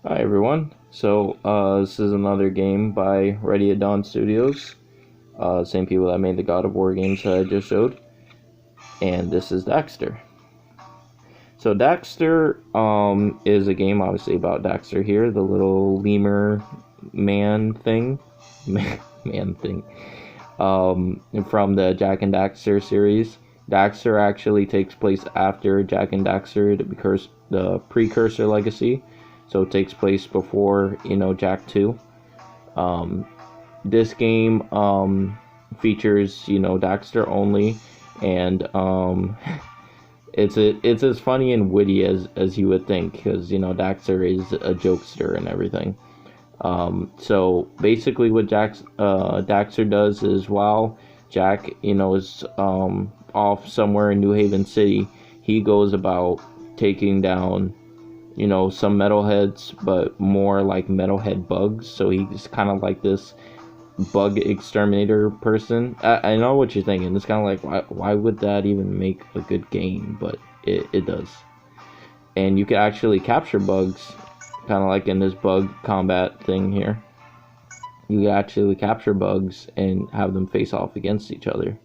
Hi everyone. This is another game by Ready at Dawn Studios. Same people that made the God of War games that I just showed. And this is Daxter. So Daxter is a game obviously about Daxter here, the little lemur man thing. Man thing. From the Jak and Daxter series. Daxter actually takes place after Jak and Daxter, the precursor legacy. So it takes place before, Jak 2. This game features, Daxter only, and it's as funny and witty as you would think, because Daxter is a jokester and everything. So basically, what Daxter does is while Jak, is off somewhere in New Haven City, he goes about taking down some metalheads, but more like metalhead bugs. So he's kind of like this bug exterminator person. I know what you're thinking. It's kind of like, why would that even make a good game? But it does. And you can actually capture bugs, kind of like in this bug combat thing here. You can actually capture bugs and have them face off against each other.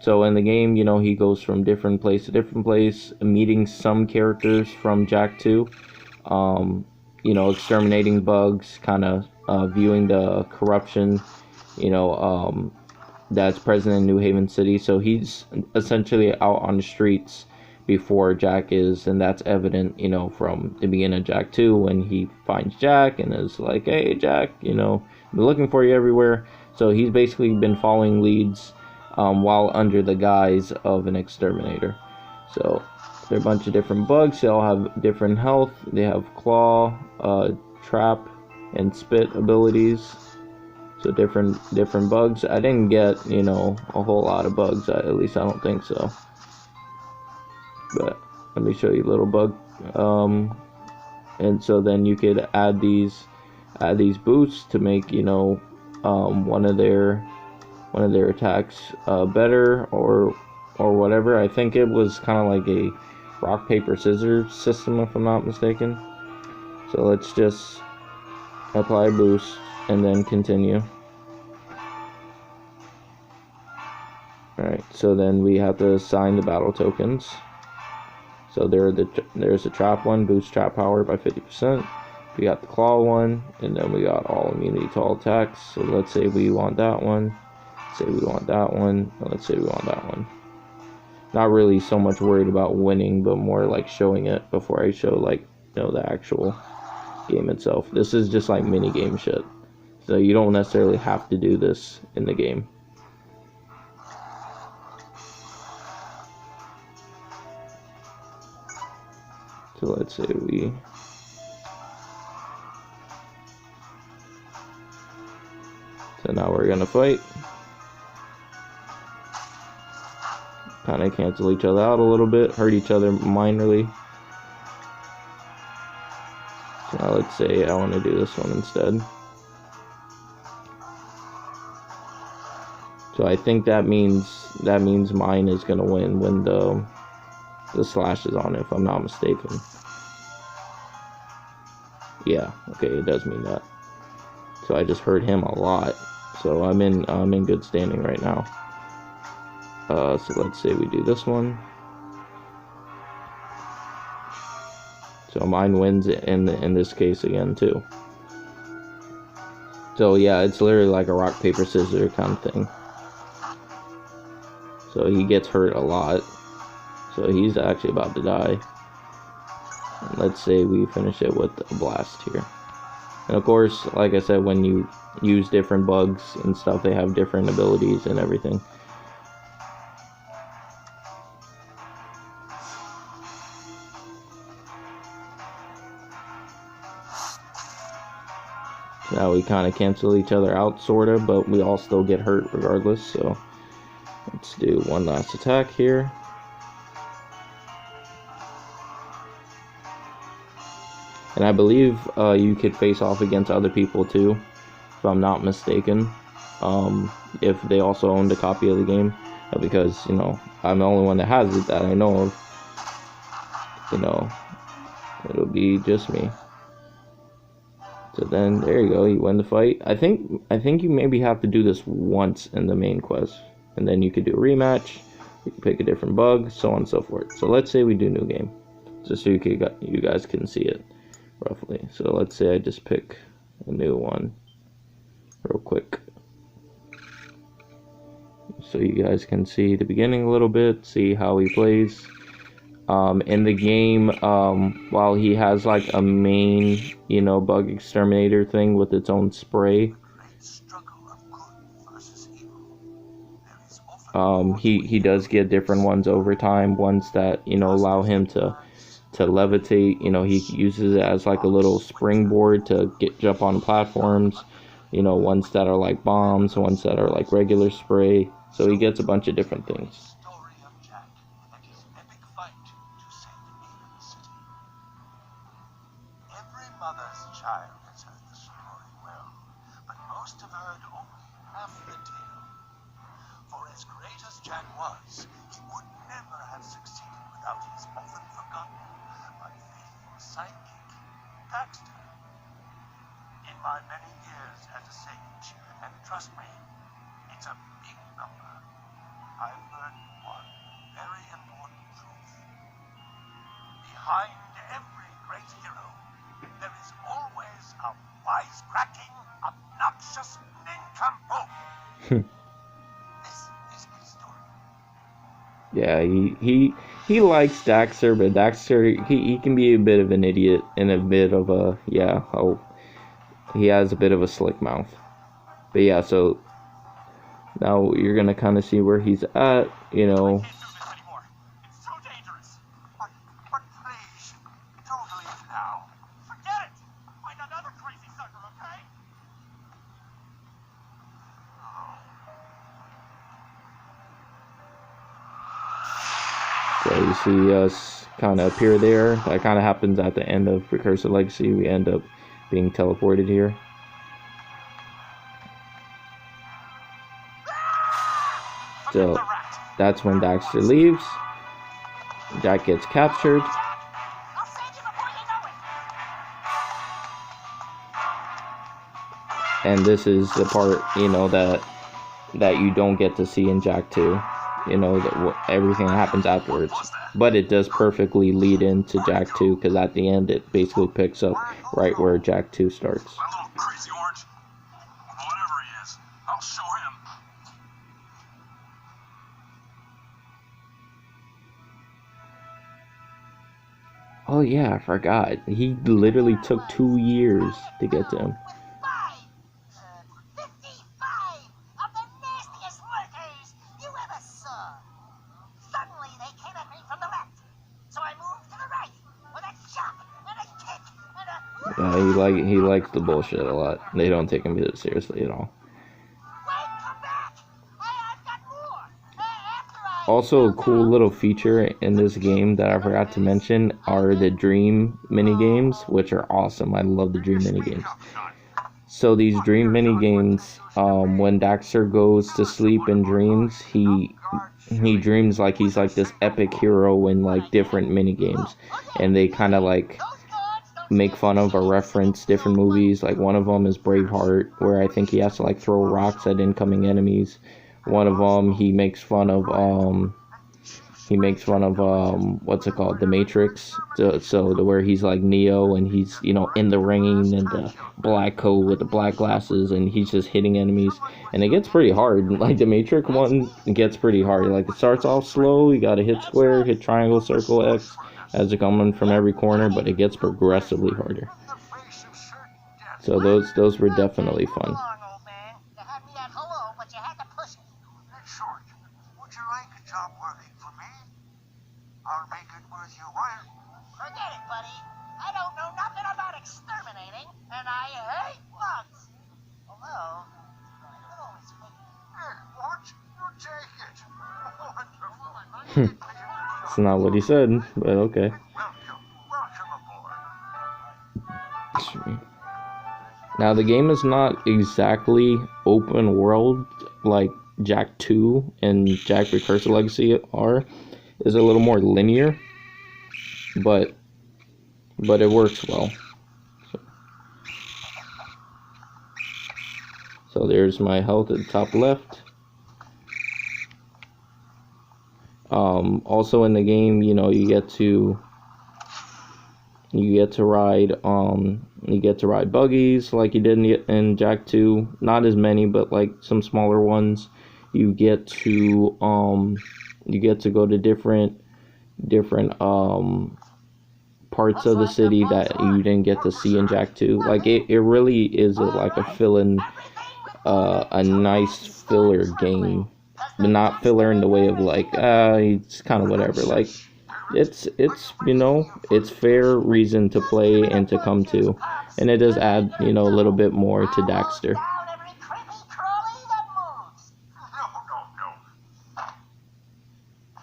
So in the game, he goes from different place to different place, meeting some characters from Jak 2, exterminating bugs, kind of viewing the corruption, that's present in New Haven City. So he's essentially out on the streets before Jak is, and that's evident, from the beginning of Jak 2 when he finds Jak and is like, hey, Jak, been looking for you everywhere. So he's basically been following leads while under the guise of an exterminator. So there are a bunch of different bugs. They all have different health. They have claw, trap, and spit abilities. So different bugs. I didn't get a whole lot of bugs. At least I don't think so. But let me show you a little bug. And so then you could add these boosts to make one of their attacks better or whatever. I think it was kind of like a rock paper scissors system, if I'm not mistaken. So let's just apply a boost and then continue. Alright, so then we have to assign the battle tokens. So there's the trap one, boost trap power by 50%. We got the claw one, and then we got all immunity to all attacks. So let's say we want that one. Say we want that one, and let's say we want that one. Not really so much worried about winning, but more like showing it before I show the actual game itself. This is just like mini game shit, so you don't necessarily have to do this in the game. So let's say so now we're gonna fight. Kind of cancel each other out a little bit, hurt each other minorly. So now let's say I want to do this one instead. So I think that means mine is gonna win when the slash is on it, if I'm not mistaken. Yeah, okay, it does mean that. So I just hurt him a lot. So I'm in good standing right now. So let's say we do this one. So mine wins in this case again too. So yeah, it's literally like a rock paper scissors kind of thing. So he gets hurt a lot. So he's actually about to die. And let's say we finish it with a blast here. And of course, like I said, when you use different bugs and stuff, they have different abilities and everything. Now we kind of cancel each other out, sort of, but we all still get hurt regardless. So let's do one last attack here. And I believe you could face off against other people too, if I'm not mistaken, if they also owned a copy of the game, because I'm the only one that has it that I know of. you know, it'll be just me. So then, there you go, you win the fight. I think you maybe have to do this once in the main quest, and then you could do a rematch. You can pick a different bug, so on and so forth. So let's say we do new game, just so you guys can see it roughly. So let's say I just pick a new one real quick, so you guys can see the beginning a little bit, see how he plays. In the game, while he has like a main, you know, bug exterminator thing with its own spray, he does get different ones over time, ones that, you know, allow him to levitate. You know, he uses it as like a little springboard to jump on platforms, you know, ones that are like bombs, ones that are like regular spray. So he gets a bunch of different things. Sidekick, Daxter. In my many years as a sage, and trust me, it's a big number, I've learned one very important truth. Behind every great hero, there is always a wisecracking, obnoxious nincompoop. This is his story. Yeah, he likes Daxter, but Daxter, he can be a bit of an idiot and a bit of a, he has a bit of a slick mouth. But yeah, so now you're gonna kind of see where he's at, you know. It's so dangerous. But please, don't leave now. Forget it. Find another crazy sucker, okay? So you see us kind of appear there. That kind of happens at the end of Recursive Legacy. We end up being teleported here. So that's when Daxter leaves. Jack gets captured. And this is the part, you know, that you don't get to see in Jak 2. You know, everything that happens afterwards. But it does perfectly lead into Jak 2, because at the end it basically picks up right where Jak 2 starts. My little crazy orange. Whatever he is, I'll show him. Oh yeah, I forgot. He literally took 2 years to get to him. Yeah, he likes the bullshit a lot. They don't take him seriously at all. Also, a cool little feature in this game that I forgot to mention are the dream minigames, which are awesome. I love the dream minigames. So these dream minigames, when Daxter goes to sleep and dreams, he dreams like he's like this epic hero in like different minigames, and they kind of like make fun of or reference different movies. Like one of them is Braveheart, where I think he has to like throw rocks at incoming enemies. One of them, he makes fun of what's it called, The Matrix. So where he's like Neo, and he's, you know, in the ring and the black coat with the black glasses, and he's just hitting enemies, and it gets pretty hard. Like the Matrix one, it gets pretty hard. Like it starts off slow, you gotta hit square, hit triangle, circle, X as it coming from every corner, but it gets progressively harder. So those were definitely fun. I'll make it worth your while. Forget it, buddy. I don't know nothing about exterminating, and I hate bugs. Although, I could always make it. Hey, what? You take it. Wonderful. It's not what he said, but okay. Welcome aboard. Now the game is not exactly open world like Jak 2 and Jak Recursive Legacy are. Is a little more linear. but it works well. So there's my health at the top left. Also in the game, you know, you get to ride buggies like you did in Jak 2. Not as many, but like some smaller ones. You get to go to different parts of the city that you didn't get to see in Jak 2. Like it really is like a a nice filler game, but not filler in the way of like it's kind of whatever. Like it's you know, it's fair reason to play and to come to, and it does add, you know, a little bit more to Daxter.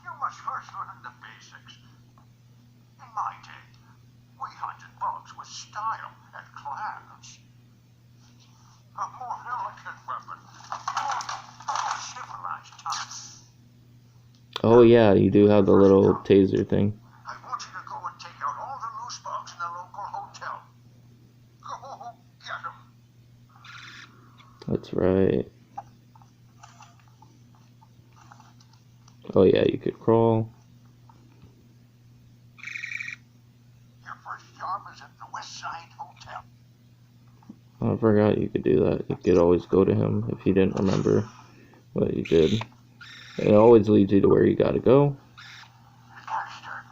You must first learn the basics. In my day, we hunted bugs with style and class. A more elegant weapon, more civilized touch. Oh yeah, you do have the little taser thing. I want you to go and take out all the loose bugs in the local hotel. Go get them. That's right. Oh yeah, you could crawl. Your first job is at the West Side Hotel. I forgot you could do that. You could always go to him if you didn't remember what you did. It always leads you to where you gotta go. Daxter,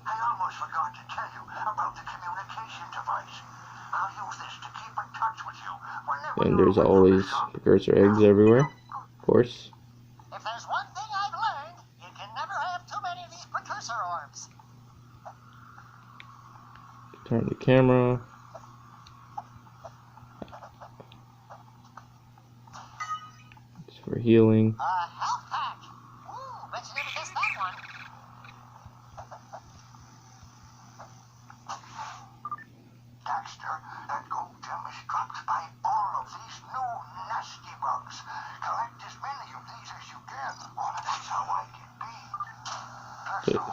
I almost forgot to tell you about the communication device. I'll use this to keep in touch with you whenever. And there's always precursor eggs everywhere, of course. If there's one thing I've learned, you can never have too many of these precursor orbs. Turn the camera. It's for healing. Health pack. Ooh, bet you never guessed that one. Daxter, that gold gem is dropped by all of these new nasty bugs. Collect as many of these as you can. Oh, that's how I can be.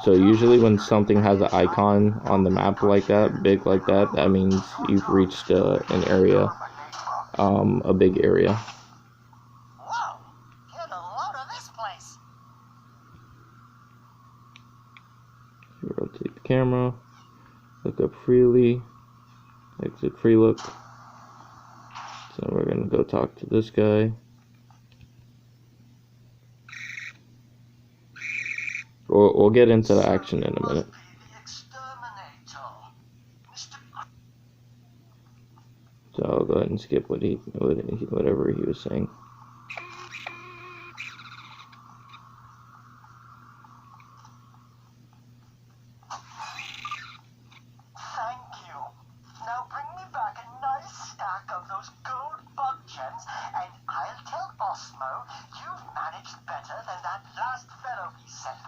So usually when something has an icon on the map like that, big like that, that means you've reached an area, a big area. Whoa! Get a load of this place. Rotate the camera. Look up freely. Exit free look. So we're gonna go talk to this guy. We'll get into the action in a minute. So I'll go ahead and skip whatever he was saying. Thank you. Now bring me back a nice stack of those gold bug gems, and I'll tell Osmo you've managed better than that last fellow he sent.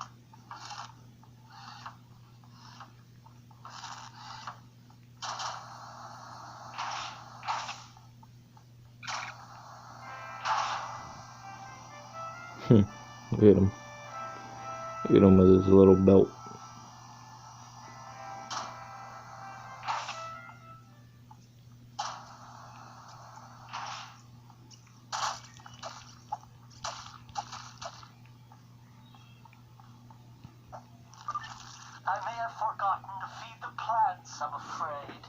Look at him. Look at him with his little belt. I may have forgotten to feed the plants, I'm afraid.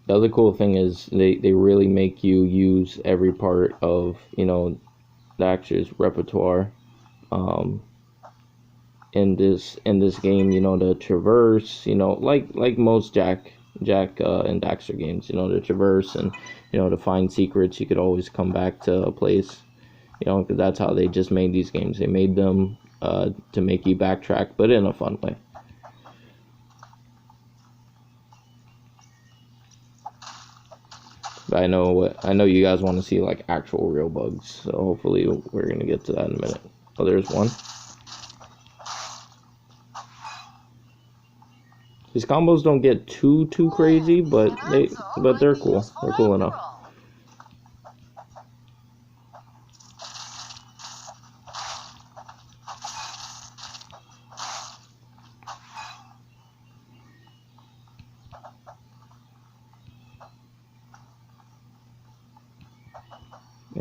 The other cool thing is they really make you use every part of, you know, Daxter's repertoire in this game. You know, the traverse, you know, like most Jak and Daxter games, you know, the traverse, and you know, to find secrets. You could always come back to a place, you know, because that's how they just made these games. They made them to make you backtrack, but in a fun way. But I know you guys want to see like actual real bugs, so hopefully we're gonna get to that in a minute. Oh, there's one. These combos don't get too crazy, but they're cool. They're cool enough.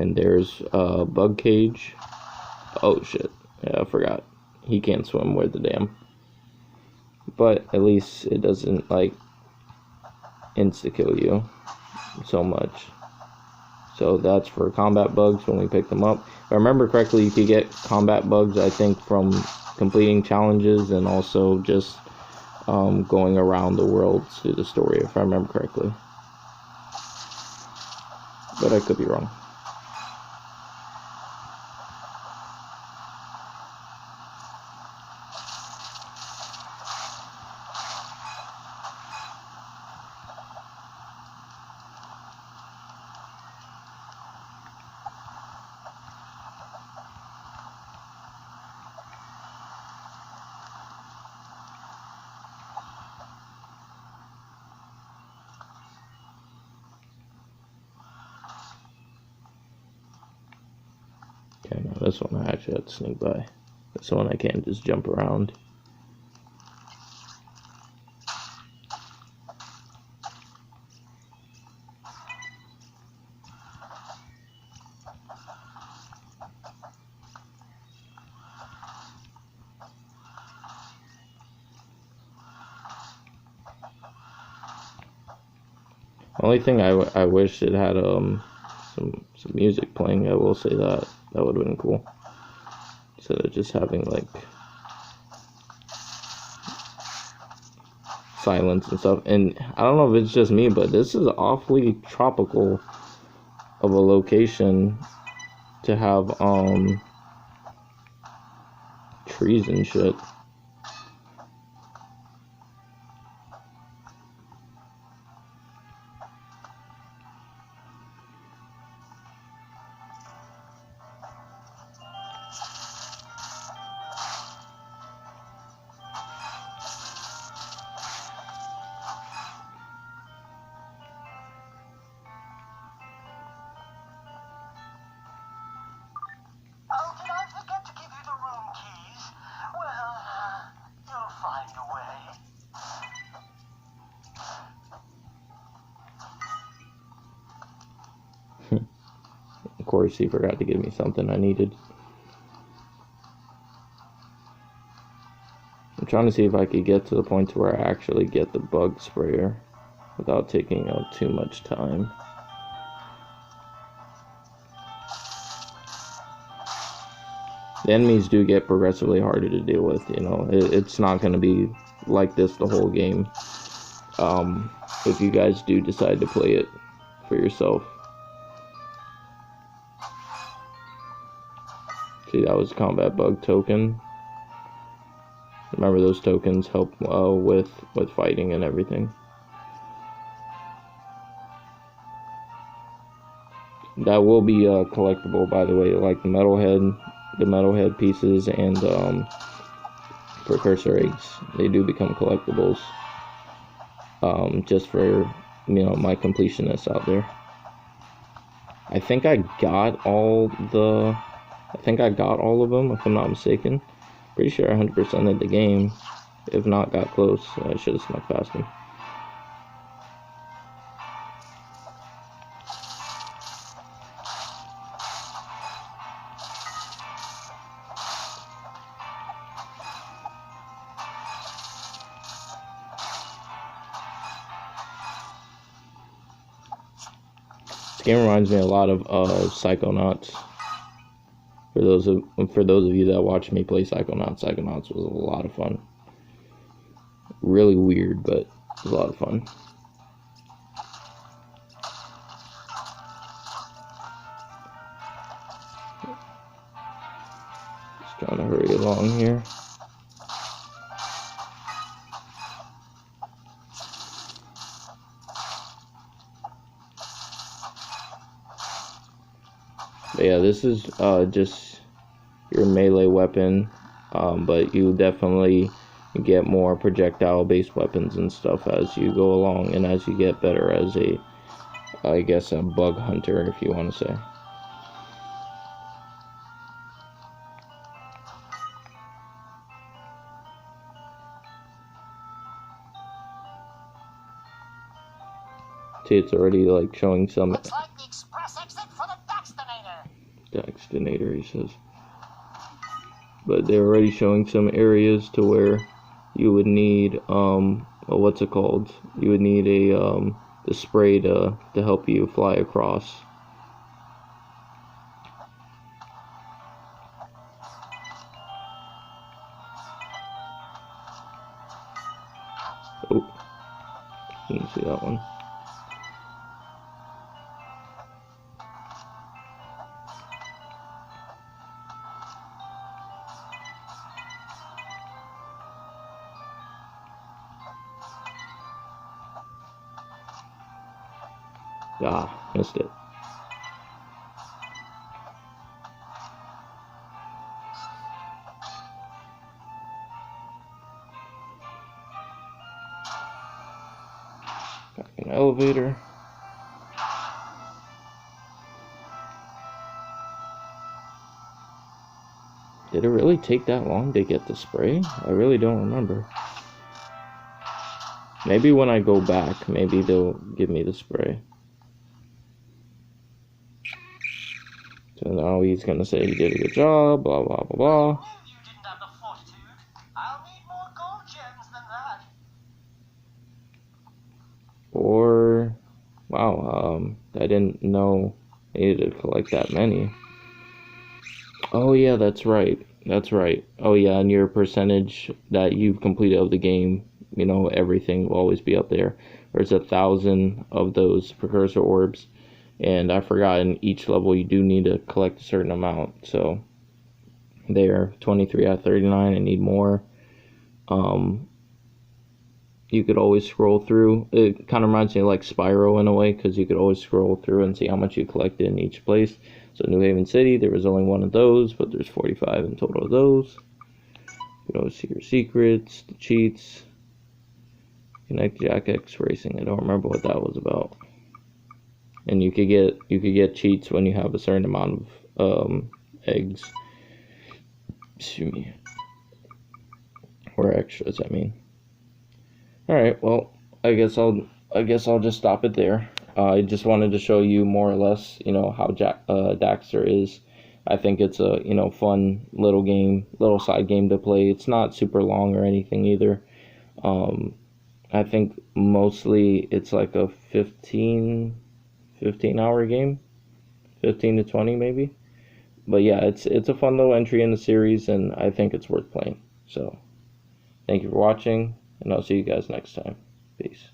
And there's a bug cage. Oh shit. Yeah, I forgot. He can't swim worth the damn. But at least it doesn't like insta-kill you so much. So that's for combat bugs when we pick them up. If I remember correctly, you could get combat bugs, I think, from completing challenges and also just going around the world through the story, if I remember correctly. But I could be wrong. Okay, now this one I actually have to sneak by. This one I can't just jump around. Only thing I wish it had some music playing. I will say that would have been cool, instead of just having like silence and stuff. And I don't know if it's just me, but this is awfully tropical of a location to have trees and shit. Of course, he forgot to give me something I needed. I'm trying to see if I could get to the point to where I actually get the bug sprayer without taking out too much time. The enemies do get progressively harder to deal with, you know. It's not going to be like this the whole game. If you guys do decide to play it for yourself. See, that was a combat bug token. Remember, those tokens help with fighting and everything. That will be collectible, by the way, like the metal head pieces and precursor eggs. They do become collectibles. Just for, you know, my completionists out there. I think I got all of them, if I'm not mistaken. Pretty sure I 100%ed the game. If not, got close. I should have snuck past him. This game reminds me a lot of Psychonauts. For those of you that watch me play Psychonauts was a lot of fun. Really weird, but it was a lot of fun. Just trying to hurry along here. But yeah, this is just your melee weapon, but you definitely get more projectile-based weapons and stuff as you go along, and as you get better as a bug hunter, if you want to say. See, it's already like showing some. Looks like the express exit for the Daxter. Daxtinator, he says. But they're already showing some areas to where you would need what's it called? You would need a the spray to help you fly across. Oh, didn't see that one. Ah, missed it. Back in the elevator. Did it really take that long to get the spray? I really don't remember. Maybe when I go back, maybe they'll give me the spray. So now he's gonna say he did a good job, blah blah blah blah. You didn't have the fortitude. I'll need more gold gems than that. Or, wow, I didn't know I needed to collect that many. Oh yeah, that's right. That's right. Oh yeah, and your percentage that you've completed of the game, you know, everything will always be up there. There's 1,000 of those precursor orbs, and I forgot in each level you do need to collect a certain amount. So there, 23 out of 39. I need more. You could always scroll through. It kind of reminds me of like Spyro in a way, because you could always scroll through and see how much you collected in each place. So New Haven City, there was only one of those, but there's 45 in total of those. You could always see your secrets, the cheats. Connect Jack X Racing. I don't remember what that was about. And you could get cheats when you have a certain amount of eggs. Excuse me. Or extras, I mean. Alright, well, I guess I'll just stop it there. I just wanted to show you more or less, you know, how Daxter is. I think it's a, you know, fun little game, little side game to play. It's not super long or anything either. I think mostly it's like a 15 hour game, 15 to 20 maybe. But yeah, it's a fun little entry in the series, and I think it's worth playing. So, thank you for watching, and I'll see you guys next time. Peace.